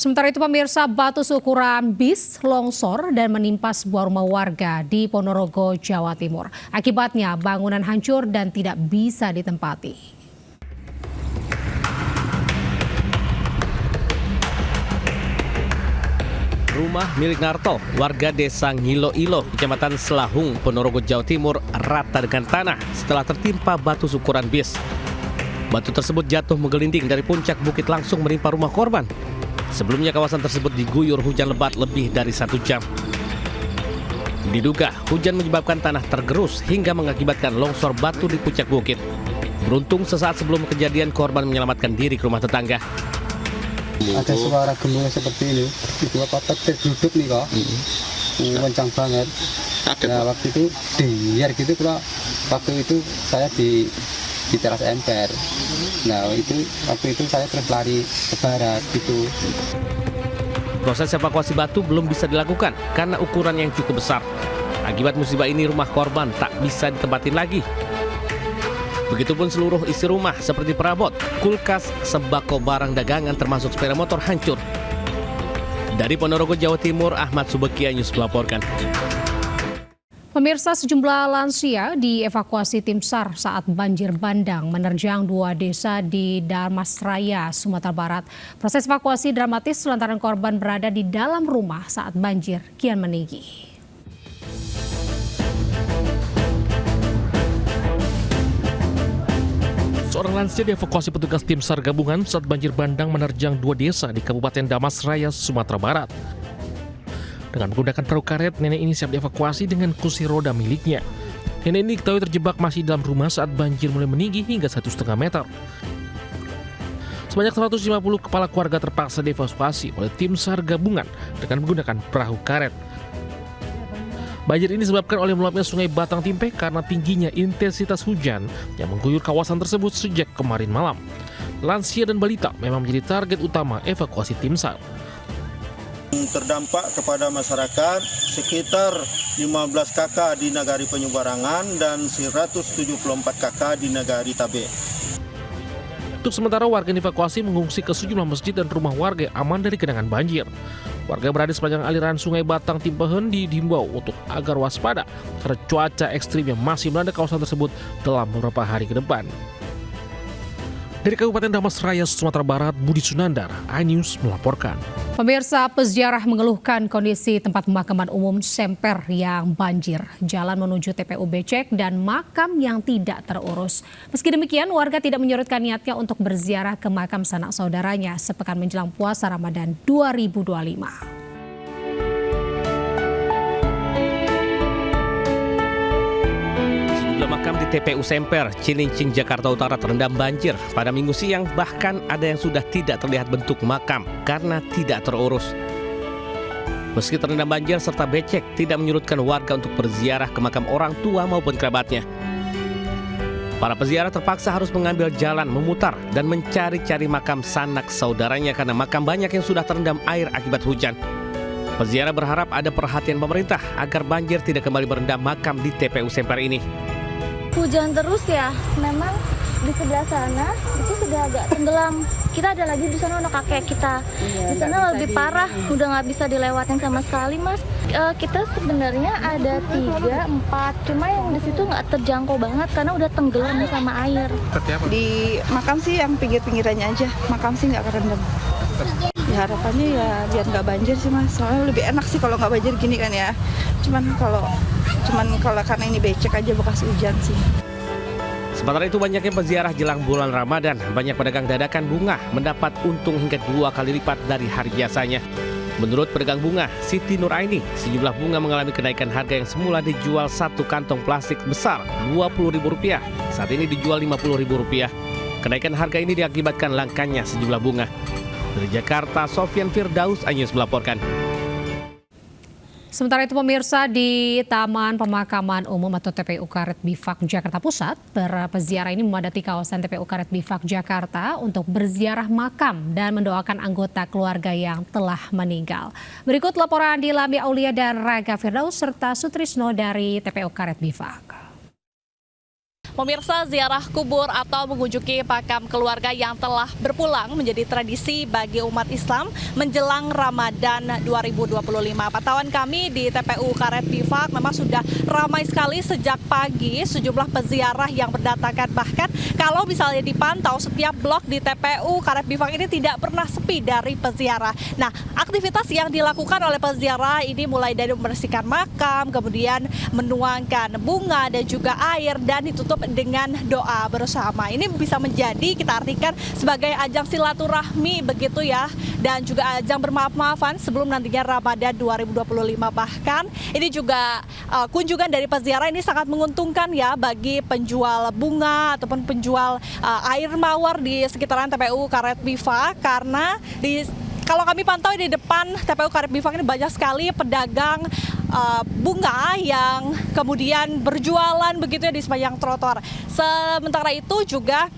Sementara itu pemirsa, batu seukuran bis longsor dan menimpa sebuah rumah warga di Ponorogo, Jawa Timur. Akibatnya bangunan hancur dan tidak bisa ditempati. Rumah milik Narto, warga desa Ngilo-Ilo, Kecamatan Selahung, Ponorogo, Jawa Timur, rata dengan tanah setelah tertimpa batu seukuran bis. Batu tersebut jatuh menggelinding dari puncak bukit langsung menimpa rumah korban. Sebelumnya kawasan tersebut diguyur hujan lebat lebih dari 1 jam. Diduga hujan menyebabkan tanah tergerus hingga mengakibatkan longsor batu di puncak bukit. Beruntung sesaat sebelum kejadian korban menyelamatkan diri ke rumah tetangga. Ada suara gemuruh seperti ini, itu apa terduduk nih kok, kencang banget. Nah waktu itu biar gitu kalau waktu itu saya di teras emper. Nah waktu itu saya terus lari ke barat gitu. Proses evakuasi batu belum bisa dilakukan karena ukuran yang cukup besar. Akibat musibah ini rumah korban tak bisa ditempatin lagi. Begitupun seluruh isi rumah seperti perabot, kulkas, sembako, barang dagangan termasuk sepeda motor hancur. Dari Ponorogo, Jawa Timur, Ahmad Subekia News melaporkan. Pemirsa, sejumlah lansia dievakuasi tim SAR saat banjir bandang menerjang 2 desa di Damasraya, Sumatera Barat. Proses evakuasi dramatis lantaran korban berada di dalam rumah saat banjir kian meninggi. Seorang lansia dievakuasi petugas tim SAR gabungan saat banjir bandang menerjang 2 desa di Kabupaten Damasraya, Sumatera Barat. Dengan menggunakan perahu karet, nenek ini siap dievakuasi dengan kursi roda miliknya. Nenek ini diketahui terjebak masih dalam rumah saat banjir mulai meninggi hingga 1,5 meter. Sebanyak 150 kepala keluarga terpaksa dievakuasi oleh tim SAR gabungan dengan menggunakan perahu karet. Banjir ini disebabkan oleh meluapnya Sungai Batang Timpe karena tingginya intensitas hujan yang mengguyur kawasan tersebut sejak kemarin malam. Lansia dan balita memang menjadi target utama evakuasi tim SAR. Terdampak kepada masyarakat sekitar 15 kakak di Nagari Penyubarangan dan 174 kakak di Nagari Tabe. Untuk sementara warga dievakuasi mengungsi ke sejumlah masjid dan rumah warga aman dari genangan banjir. Warga berada sepanjang aliran Sungai Batang Timpehen dihimbau untuk agar waspada karena cuaca ekstrim yang masih melanda kawasan tersebut dalam beberapa hari ke depan. Dari Kabupaten Damasraya, Sumatera Barat, Budi Sunandar, iNews melaporkan. Pemirsa, peziarah mengeluhkan kondisi tempat pemakaman umum Semper yang banjir, jalan menuju TPU becek dan makam yang tidak terurus. Meski demikian, warga tidak menyurutkan niatnya untuk berziarah ke makam sanak saudaranya sepekan menjelang puasa Ramadan 2025. Makam di TPU Semper, Cilincing, Jakarta Utara terendam banjir pada Minggu siang, bahkan ada yang sudah tidak terlihat bentuk makam karena tidak terurus. Meski terendam banjir serta becek, tidak menyurutkan warga untuk berziarah ke makam orang tua maupun kerabatnya. Para peziarah terpaksa harus mengambil jalan memutar dan mencari-cari makam sanak saudaranya karena makam banyak yang sudah terendam air akibat hujan. Peziarah berharap ada perhatian pemerintah agar banjir tidak kembali merendam makam di TPU Semper ini. Hujan terus ya, memang di sebelah sana itu sudah agak tenggelam. Kita ada lagi di sana anak kakek kita. Di sana lebih parah, udah nggak bisa dilewatin sama sekali, Mas. Kita sebenarnya ada 3, 4, cuma yang di situ nggak terjangkau banget karena udah tenggelam sama air. Di makam sih yang pinggir-pinggirannya aja, makam sih nggak kerendam. Ya harapannya ya biar nggak banjir sih, Mas. Soalnya lebih enak sih kalau nggak banjir gini kan ya. Cuman kalau karena ini becek aja bekas hujan sih. Sementara itu banyaknya peziarah jelang bulan Ramadan, banyak pedagang dadakan bunga mendapat untung hingga 2 kali lipat dari hari biasanya. Menurut pedagang bunga, Siti Nuraini, sejumlah bunga mengalami kenaikan harga yang semula dijual 1 kantong plastik besar Rp20.000, saat ini dijual Rp50.000. Kenaikan harga ini diakibatkan langkanya sejumlah bunga. Dari Jakarta, Sofyan Firdaus, iNews melaporkan. Sementara itu pemirsa, di Taman Pemakaman Umum atau TPU Karet Bifak Jakarta Pusat, para peziarah ini memadati kawasan TPU Karet Bifak Jakarta untuk berziarah makam dan mendoakan anggota keluarga yang telah meninggal. Berikut laporan di Lami Aulia dan Raga Firdaus serta Sutrisno dari TPU Karet Bifak. Pemirsa, ziarah kubur atau mengunjungi makam keluarga yang telah berpulang menjadi tradisi bagi umat Islam menjelang Ramadan 2025. Pantauan kami di TPU Karet Bifak memang sudah ramai sekali sejak pagi, sejumlah peziarah yang berdatangan. Bahkan kalau misalnya dipantau, setiap blok di TPU Karet Bifak ini tidak pernah sepi dari peziarah. Nah, aktivitas yang dilakukan oleh peziarah ini mulai dari membersihkan makam, kemudian menuangkan bunga dan juga air, dan ditutup dengan doa bersama. Ini bisa menjadi, kita artikan sebagai ajang silaturahmi begitu ya, dan juga ajang bermaaf-maafan sebelum nantinya Ramadan 2025. Bahkan ini juga kunjungan dari peziarah ini sangat menguntungkan ya bagi penjual bunga ataupun penjual air mawar di sekitaran TPU Karet Bifak, karena kalau kami pantau di depan TPU Karet Bifak ini banyak sekali pedagang bunga yang kemudian berjualan begitu ya di sepanjang trotoar. Sementara itu juga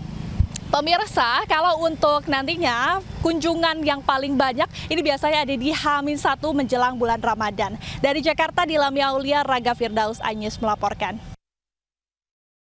pemirsa, kalau untuk nantinya kunjungan yang paling banyak ini biasanya ada di H-1 menjelang bulan Ramadan. Dari Jakarta, Dilamia Aulia, Raga Firdaus Anyus melaporkan.